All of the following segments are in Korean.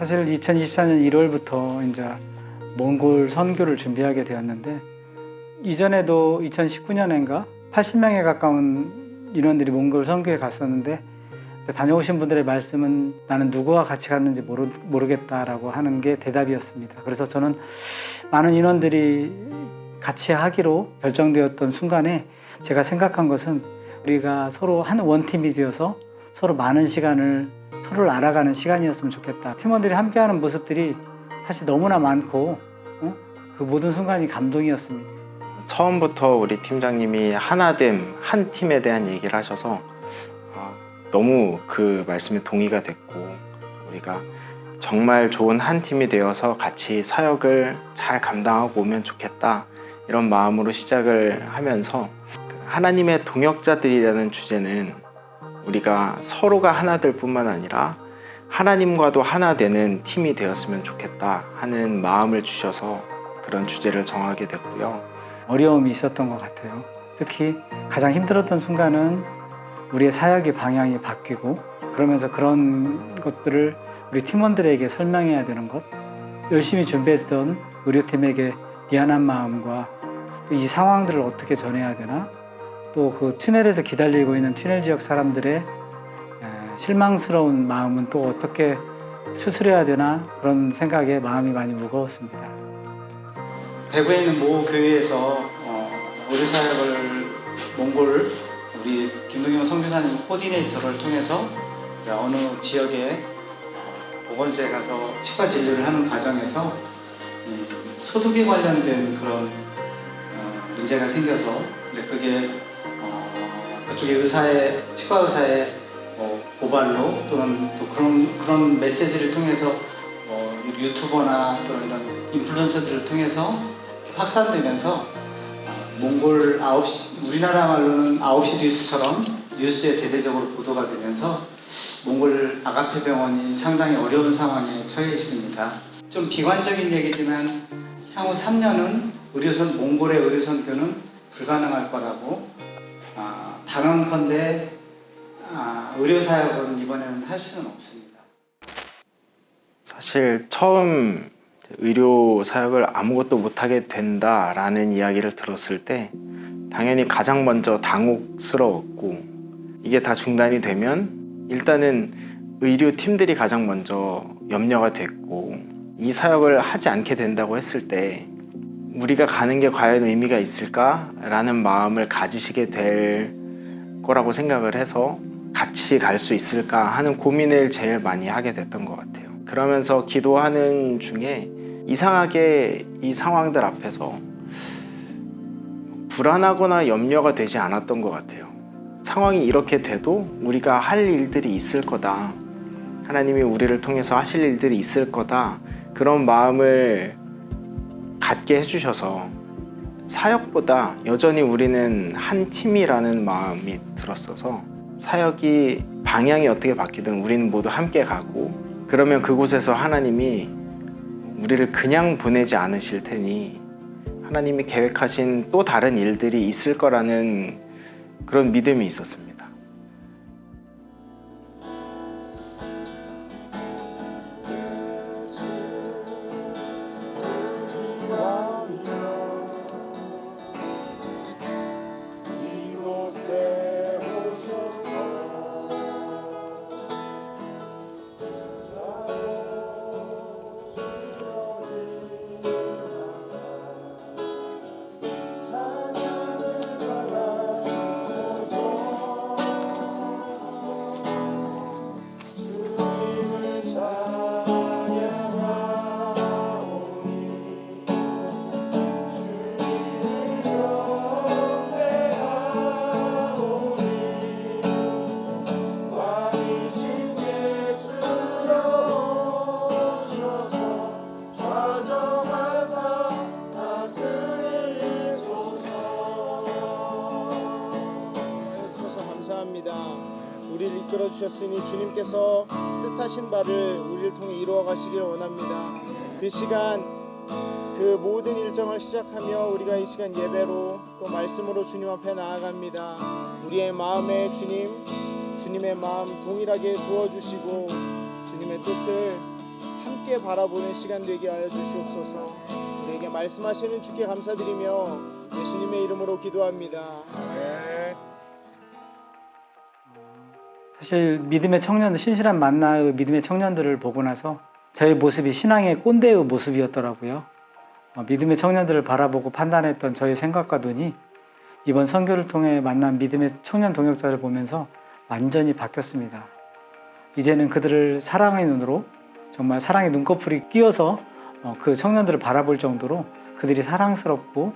사실 2024년 1월부터 이제 몽골 선교를 준비하게 되었는데, 이전에도 2019년인가 80명에 가까운 인원들이 몽골 선교에 갔었는데, 다녀오신 분들의 말씀은 나는 누구와 같이 갔는지 모르겠다라고 하는 게 대답이었습니다. 그래서 저는 많은 인원들이 같이 하기로 결정되었던 순간에 제가 생각한 것은 우리가 서로 한 원팀이 되어서 서로 많은 시간을 서로를 알아가는 시간이었으면 좋겠다. 팀원들이 함께하는 모습들이 사실 너무나 많고 그 모든 순간이 감동이었습니다. 처음부터 우리 팀장님이 하나됨, 한 팀에 대한 얘기를 하셔서 너무 그 말씀에 동의가 됐고, 우리가 정말 좋은 한 팀이 되어서 같이 사역을 잘 감당하고 오면 좋겠다, 이런 마음으로 시작을 하면서 하나님의 동역자들이라는 주제는 우리가 서로가 하나 될 뿐만 아니라 하나님과도 하나 되는 팀이 되었으면 좋겠다 하는 마음을 주셔서 그런 주제를 정하게 됐고요. 어려움이 있었던 것 같아요. 특히 가장 힘들었던 순간은 우리의 사역의 방향이 바뀌고, 그러면서 그런 것들을 우리 팀원들에게 설명해야 되는 것, 열심히 준비했던 의료팀에게 미안한 마음과 또 이 상황들을 어떻게 전해야 되나, 또 그 튜넬에서 기다리고 있는 튜넬 지역 사람들의 실망스러운 마음은 또 어떻게 추스려야 되나, 그런 생각에 마음이 많이 무거웠습니다. 대구에 있는 모 교회에서 의료사역을 몽골 우리 김동영 선교사님 코디네이터를 통해서 어느 지역에 보건소에 가서 치과 진료를 하는 과정에서 소득에 관련된 그런 문제가 생겨서 이제 그게 그쪽의 치과 의사의 고발로 또는 또 그런 메시지를 통해서 유튜버나 또는 이런 인플루언서들을 통해서 확산되면서 몽골 우리나라 말로는 9시 뉴스처럼 뉴스에 대대적으로 보도가 되면서 몽골 아가페 병원이 상당히 어려운 상황에 처해 있습니다. 좀 비관적인 얘기지만 향후 3년은 몽골의 의료선교는 불가능할 거라고, 단언컨대 의료사역은 이번에는 할 수는 없습니다. 사실 처음 의료 사역을 아무것도 못하게 된다라는 이야기를 들었을 때 당연히 가장 먼저 당혹스러웠고, 이게 다 중단이 되면 일단은 의료팀들이 가장 먼저 염려가 됐고, 이 사역을 하지 않게 된다고 했을 때 우리가 가는 게 과연 의미가 있을까라는 마음을 가지시게 될 거라고 생각을 해서 같이 갈 수 있을까 하는 고민을 제일 많이 하게 됐던 것 같아요. 그러면서 기도하는 중에 이상하게 이 상황들 앞에서 불안하거나 염려가 되지 않았던 것 같아요. 상황이 이렇게 돼도 우리가 할 일들이 있을 거다, 하나님이 우리를 통해서 하실 일들이 있을 거다, 그런 마음을 갖게 해주셔서 사역보다 여전히 우리는 한 팀이라는 마음이 들었어서, 사역이 방향이 어떻게 바뀌든 우리는 모두 함께 가고, 그러면 그곳에서 하나님이 우리를 그냥 보내지 않으실 테니 하나님이 계획하신 또 다른 일들이 있을 거라는 그런 믿음이 있었습니다. 우리를 이끌어 주셨으니 주님께서 뜻하신 바를 우리를 통해 이루어 가시길 원합니다. 그 시간 그 모든 일정을 시작하며 우리가 이 시간 예배로 또 말씀으로 주님 앞에 나아갑니다. 우리의 마음에 주님의 마음 동일하게 부어주시고 주님의 뜻을 함께 함께 바라보는 시간 되게 하여 주시옵소서. 우리에게 말씀하시는 주께 감사드리며 예수님의 이름으로 기도합니다. 아멘. 사실 믿음의 청년들, 신실한 만나의 믿음의 청년들을 보고 나서 저의 모습이 신앙의 꼰대의 모습이었더라고요. 믿음의 청년들을 바라보고 판단했던 저의 생각과 눈이 이번 선교를 통해 만난 믿음의 청년 동역자를 보면서 완전히 바뀌었습니다. 이제는 그들을 사랑의 눈으로, 정말 사랑의 눈꺼풀이 끼어서 그 청년들을 바라볼 정도로 그들이 사랑스럽고,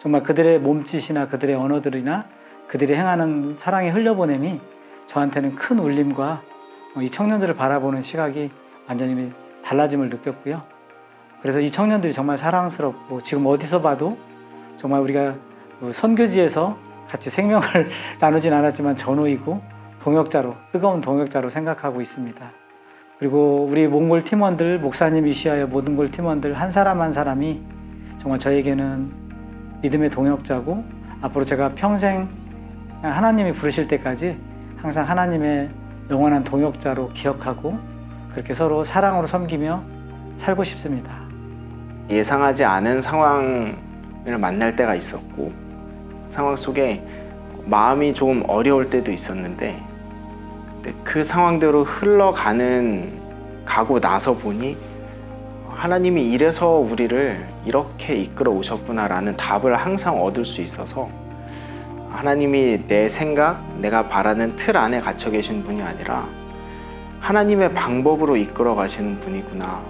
정말 그들의 몸짓이나 그들의 언어들이나 그들이 행하는 사랑의 흘려보냄이 저한테는 큰 울림과 이 청년들을 바라보는 시각이 완전히 달라짐을 느꼈고요. 그래서 이 청년들이 정말 사랑스럽고, 지금 어디서 봐도 정말 우리가 선교지에서 같이 생명을 나누진 않았지만 전우이고 동역자로, 뜨거운 동역자로 생각하고 있습니다. 그리고 우리 몽골 팀원들, 목사님 이시하여 모든 골 팀원들 한 사람 한 사람이 정말 저에게는 믿음의 동역자고, 앞으로 제가 평생 하나님이 부르실 때까지 항상 하나님의 영원한 동역자로 기억하고 그렇게 서로 사랑으로 섬기며 살고 싶습니다. 예상하지 않은 상황을 만날 때가 있었고, 상황 속에 마음이 조금 어려울 때도 있었는데, 그 상황대로 가고 나서 보니 하나님이 이래서 우리를 이렇게 이끌어 오셨구나라는 답을 항상 얻을 수 있어서, 하나님이 내 생각, 내가 바라는 틀 안에 갇혀 계신 분이 아니라 하나님의 방법으로 이끌어 가시는 분이구나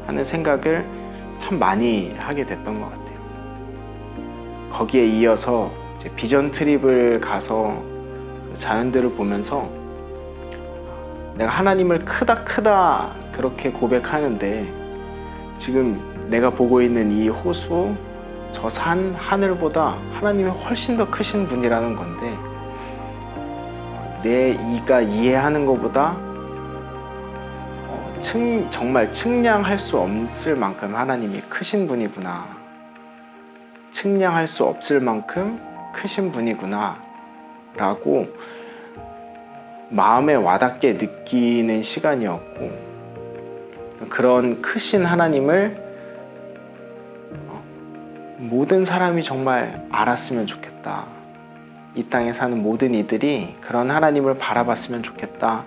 하는 생각을 참 많이 하게 됐던 것 같아요. 거기에 이어서 이제 비전 트립을 가서 자연들을 보면서 내가 하나님을 크다 그렇게 고백하는데, 지금 내가 보고 있는 이 호수, 저 산, 하늘보다 하나님이 훨씬 더 크신 분이라는 건데, 내 이가 이해하는 것보다 정말 측량할 수 없을 만큼 하나님이 크신 분이구나, 측량할 수 없을 만큼 크신 분이구나 라고 마음에 와닿게 느끼는 시간이었고, 그런 크신 하나님을 모든 사람이 정말 알았으면 좋겠다, 이 땅에 사는 모든 이들이 그런 하나님을 바라봤으면 좋겠다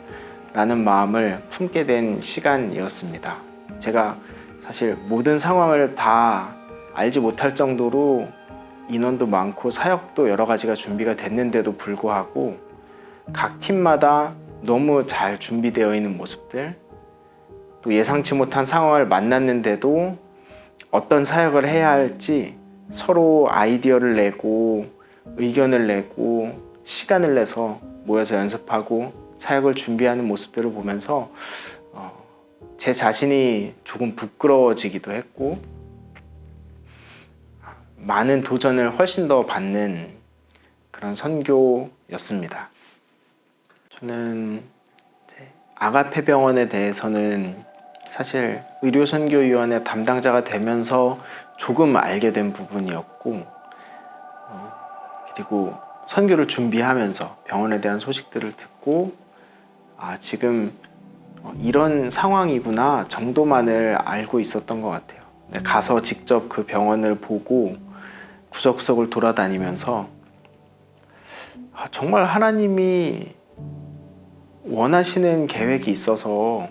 라는 마음을 품게 된 시간이었습니다. 제가 사실 모든 상황을 다 알지 못할 정도로 인원도 많고 사역도 여러 가지가 준비가 됐는데도 불구하고 각 팀마다 너무 잘 준비되어 있는 모습들, 또 예상치 못한 상황을 만났는데도 어떤 사역을 해야 할지 서로 아이디어를 내고 의견을 내고 시간을 내서 모여서 연습하고 사역을 준비하는 모습들을 보면서 제 자신이 조금 부끄러워지기도 했고, 많은 도전을 훨씬 더 받는 그런 선교였습니다. 저는 아가페 병원에 대해서는 사실 의료선교위원회 담당자가 되면서 조금 알게 된 부분이었고, 그리고 선교를 준비하면서 병원에 대한 소식들을 듣고 지금 이런 상황이구나 정도만을 알고 있었던 것 같아요. 가서 직접 그 병원을 보고 구석구석을 돌아다니면서 정말 하나님이 원하시는 계획이 있어서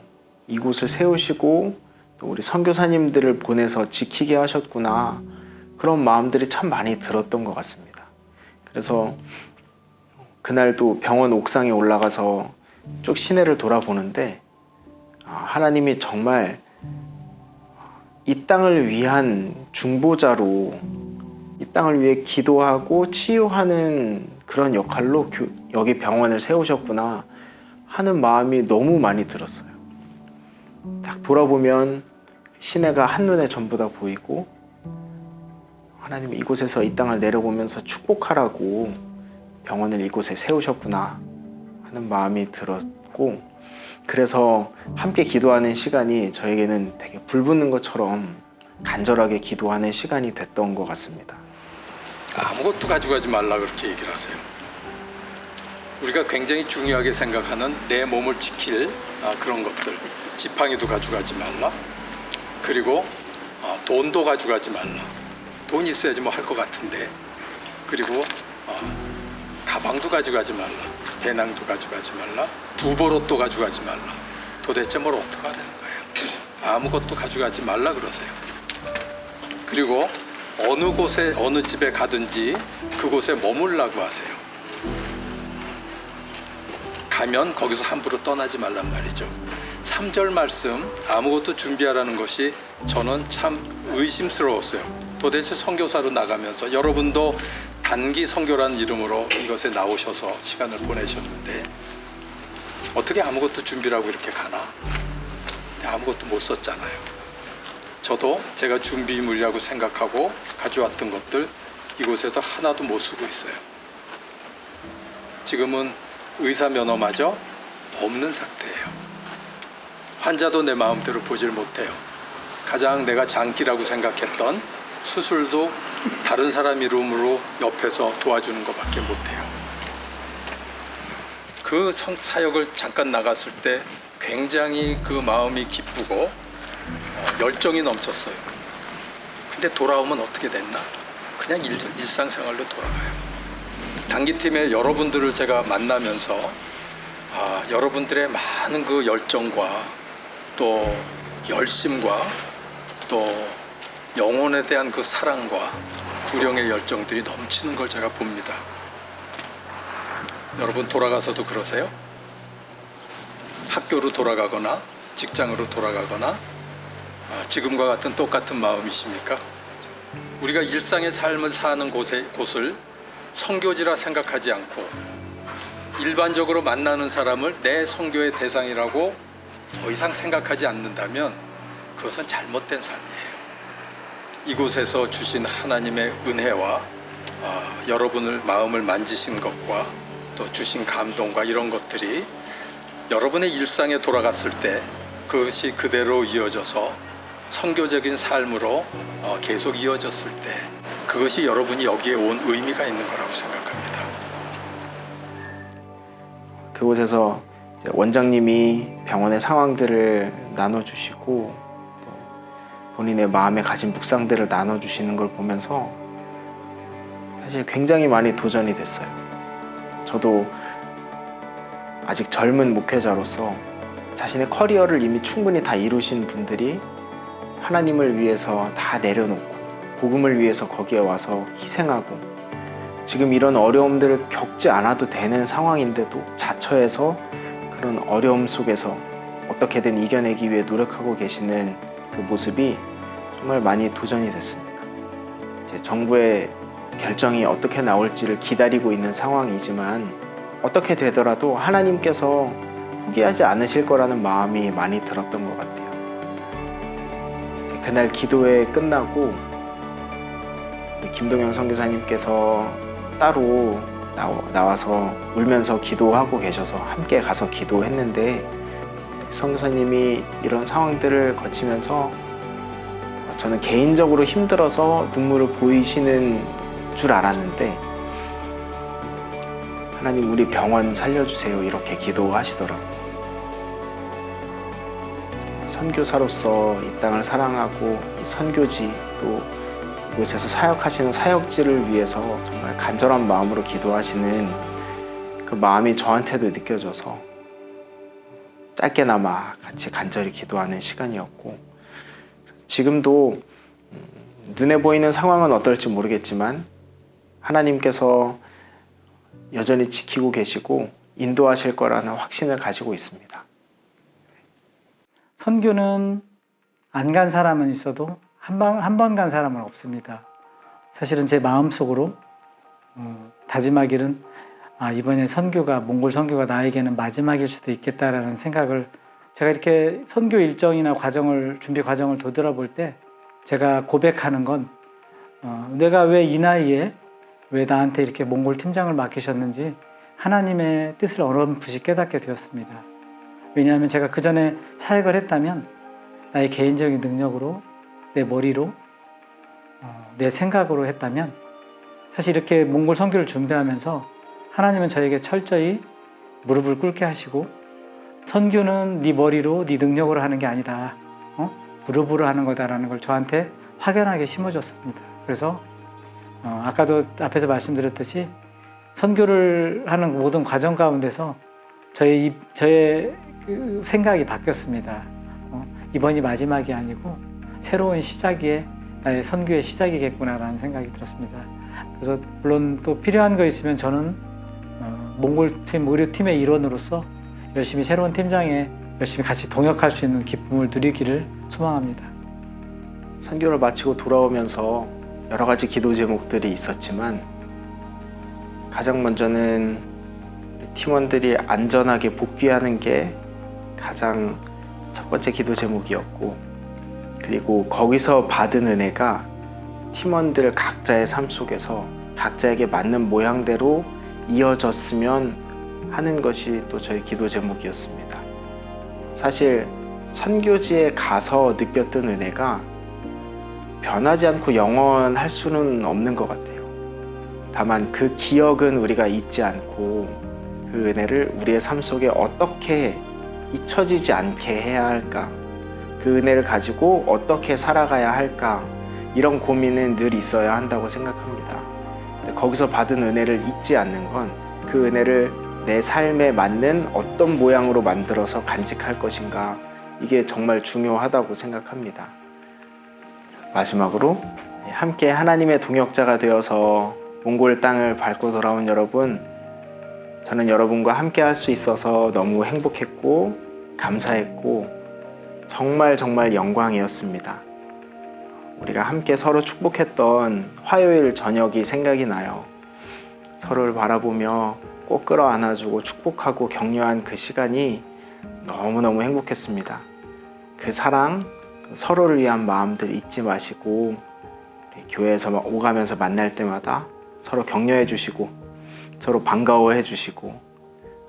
이곳을 세우시고 또 우리 선교사님들을 보내서 지키게 하셨구나, 그런 마음들이 참 많이 들었던 것 같습니다. 그래서 그날도 병원 옥상에 올라가서 쭉 시내를 돌아보는데 하나님이 정말 이 땅을 위한 중보자로, 이 땅을 위해 기도하고 치유하는 그런 역할로 여기 병원을 세우셨구나 하는 마음이 너무 많이 들었어요. 딱 돌아보면 시내가 한눈에 전부 다 보이고, 하나님이 이곳에서 이 땅을 내려보면서 축복하라고 병원을 이곳에 세우셨구나 하는 마음이 들었고, 그래서 함께 기도하는 시간이 저에게는 되게 불붙는 것처럼 간절하게 기도하는 시간이 됐던 것 같습니다. 아무것도 가져가지 말라 그렇게 얘기를 하세요. 우리가 굉장히 중요하게 생각하는 내 몸을 지킬 그런 것들, 지팡이도 가져가지 말라, 그리고 돈도 가져가지 말라. 돈 있어야지 뭐 할 것 같은데. 그리고 가방도 가져가지 말라. 배낭도 가져가지 말라. 두버롯도 가져가지 말라. 도대체 뭘 어떻게 하는 거예요? 아무것도 가져가지 말라 그러세요. 그리고 어느 곳에 어느 집에 가든지 그곳에 머물라고 하세요. 가면 거기서 함부로 떠나지 말란 말이죠. 3절 말씀 아무것도 준비하라는 것이 저는 참 의심스러웠어요. 도대체 선교사로 나가면서 여러분도 단기 선교라는 이름으로 이것에 나오셔서 시간을 보내셨는데 어떻게 아무것도 준비라고 이렇게 가나? 아무것도 못 썼잖아요. 저도 제가 준비물이라고 생각하고 가져왔던 것들 이곳에서 하나도 못 쓰고 있어요. 지금은 의사 면허마저 없는 상태예요. 환자도 내 마음대로 보질 못해요. 가장 내가 장기라고 생각했던 수술도 다른 사람 이름으로 옆에서 도와주는 것밖에 못해요. 그 사역을 잠깐 나갔을 때 굉장히 그 마음이 기쁘고 열정이 넘쳤어요. 근데 돌아오면 어떻게 됐나? 그냥 일상생활로 돌아가요. 단기팀의 여러분들을 제가 만나면서 여러분들의 많은 그 열정과 또 열심과 또 영혼에 대한 그 사랑과 구령의 열정들이 넘치는 걸 제가 봅니다. 여러분 돌아가서도 그러세요? 학교로 돌아가거나 직장으로 돌아가거나 지금과 같은 똑같은 마음이십니까? 우리가 일상의 삶을 사는 곳을 선교지라 생각하지 않고 일반적으로 만나는 사람을 내 선교의 대상이라고 더 이상 생각하지 않는다면 그것은 잘못된 삶이에요. 이곳에서 주신 하나님의 은혜와 여러분을 마음을 만지신 것과 또 주신 감동과 이런 것들이 여러분의 일상에 돌아갔을 때 그것이 그대로 이어져서 선교적인 삶으로 계속 이어졌을 때 그것이 여러분이 여기에 온 의미가 있는 거라고 생각합니다. 그곳에서 이제 원장님이 병원의 상황들을 나눠주시고 또 본인의 마음에 가진 묵상들을 나눠주시는 걸 보면서 사실 굉장히 많이 도전이 됐어요. 저도 아직 젊은 목회자로서 자신의 커리어를 이미 충분히 다 이루신 분들이 하나님을 위해서 다 내려놓고 복음을 위해서 거기에 와서 희생하고 지금 이런 어려움들을 겪지 않아도 되는 상황인데도 자처해서 그런 어려움 속에서 어떻게든 이겨내기 위해 노력하고 계시는 그 모습이 정말 많이 도전이 됐습니다. 이제 정부의 결정이 어떻게 나올지를 기다리고 있는 상황이지만 어떻게 되더라도 하나님께서 포기하지 않으실 거라는 마음이 많이 들었던 것 같아요. 그날 기도회 끝나고 김동영 선교사님께서 따로 나와서 울면서 기도하고 계셔서 함께 가서 기도했는데 선교사님이 이런 상황들을 거치면서 저는 개인적으로 힘들어서 눈물을 보이시는 줄 알았는데 하나님 우리 병원 살려주세요 이렇게 기도하시더라고요. 선교사로서 이 땅을 사랑하고 선교지 또 이곳에서 사역하시는 사역지를 위해서 정말 간절한 마음으로 기도하시는 그 마음이 저한테도 느껴져서 짧게나마 같이 간절히 기도하는 시간이었고 지금도 눈에 보이는 상황은 어떨지 모르겠지만 하나님께서 여전히 지키고 계시고 인도하실 거라는 확신을 가지고 있습니다. 선교는 안 간 사람은 있어도 한 번 간 사람은 없습니다. 사실은 제 마음속으로 다짐하기는 이번에 몽골 선교가 나에게는 마지막일 수도 있겠다라는 생각을 제가 이렇게 선교 일정이나 준비 과정을 되돌아볼 때 제가 고백하는 건 내가 왜 이 나이에 왜 나한테 이렇게 몽골 팀장을 맡기셨는지 하나님의 뜻을 어렴풋이 깨닫게 되었습니다. 왜냐하면 제가 그 전에 사역을 했다면 나의 개인적인 능력으로 내 머리로 내 생각으로 했다면 사실 이렇게 몽골 선교를 준비하면서 하나님은 저에게 철저히 무릎을 꿇게 하시고 선교는 네 머리로 네 능력으로 하는 게 아니다. 무릎으로 하는 거다라는 걸 저한테 확연하게 심어줬습니다. 그래서 아까도 앞에서 말씀드렸듯이 선교를 하는 모든 과정 가운데서 저의 그 생각이 바뀌었습니다. 이번이 마지막이 아니고 새로운 시작이 나의 선교의 시작이겠구나라는 생각이 들었습니다. 그래서 물론 또 필요한 거 있으면 저는 몽골팀 의료팀의 일원으로서 열심히 새로운 팀장에 열심히 같이 동역할 수 있는 기쁨을 누리기를 소망합니다. 선교를 마치고 돌아오면서 여러 가지 기도 제목들이 있었지만 가장 먼저는 팀원들이 안전하게 복귀하는 게 가장 첫 번째 기도 제목이었고, 그리고 거기서 받은 은혜가 팀원들 각자의 삶 속에서 각자에게 맞는 모양대로 이어졌으면 하는 것이 또 저의 기도 제목이었습니다. 사실 선교지에 가서 느꼈던 은혜가 변하지 않고 영원할 수는 없는 것 같아요. 다만 그 기억은 우리가 잊지 않고 그 은혜를 우리의 삶 속에 어떻게 잊혀지지 않게 해야 할까, 그 은혜를 가지고 어떻게 살아가야 할까, 이런 고민은 늘 있어야 한다고 생각합니다. 근데 거기서 받은 은혜를 잊지 않는 건 그 은혜를 내 삶에 맞는 어떤 모양으로 만들어서 간직할 것인가, 이게 정말 중요하다고 생각합니다. 마지막으로 함께 하나님의 동역자가 되어서 몽골 땅을 밟고 돌아온 여러분, 저는 여러분과 함께 할 수 있어서 너무 행복했고 감사했고 정말 영광이었습니다. 우리가 함께 서로 축복했던 화요일 저녁이 생각이 나요. 서로를 바라보며 꼭 끌어안아주고 축복하고 격려한 그 시간이 너무너무 행복했습니다. 그 사랑, 서로를 위한 마음들 잊지 마시고 우리 교회에서 오가면서 만날 때마다 서로 격려해 주시고 서로 반가워해 주시고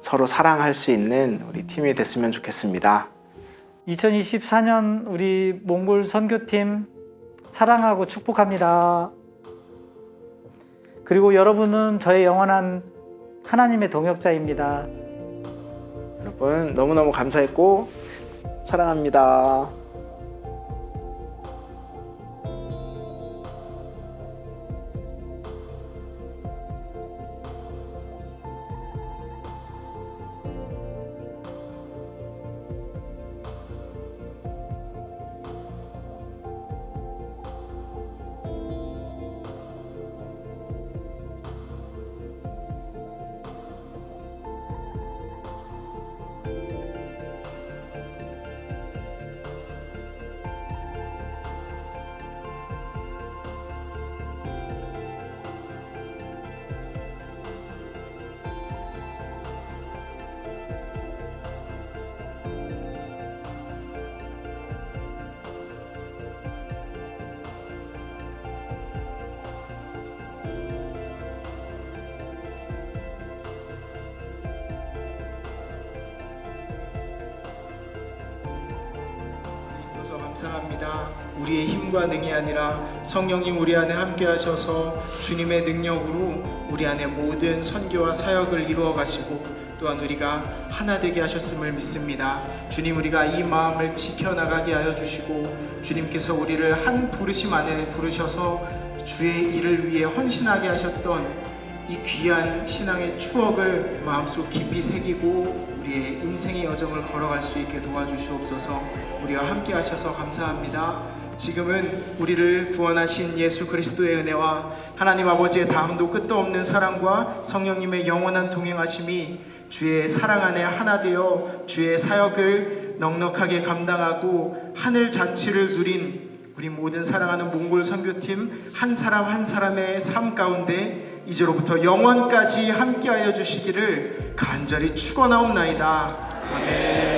서로 사랑할 수 있는 우리 팀이 됐으면 좋겠습니다. 2024년 우리 몽골 선교팀 사랑하고 축복합니다. 그리고 여러분은 저의 영원한 하나님의 동역자입니다. 여러분 너무너무 감사했고 사랑합니다. 있어서 감사합니다. 우리의 힘과 능이 아니라 성령님 우리 안에 함께 하셔서 주님의 능력으로 우리 안에 모든 선교와 사역을 이루어 가시고 또한 우리가 하나 되게 하셨음을 믿습니다. 주님, 우리가 이 마음을 지켜나가게 하여 주시고 주님께서 우리를 한 부르심 안에 부르셔서 주의 일을 위해 헌신하게 하셨던 이 귀한 신앙의 추억을 마음속 깊이 새기고 우리의 인생의 여정을 걸어갈 수 있게 도와주시옵소서. 우리와 함께 하셔서 감사합니다. 지금은 우리를 구원하신 예수 그리스도의 은혜와 하나님 아버지의 다음도 끝도 없는 사랑과 성령님의 영원한 동행하심이 주의 사랑 안에 하나 되어 주의 사역을 넉넉하게 감당하고 하늘 잔치를 누린 우리 모든 사랑하는 몽골 선교팀 한 사람 한 사람의 삶 가운데 이제로부터 영원까지 함께하여 주시기를 간절히 축원하옵나이다. 아멘.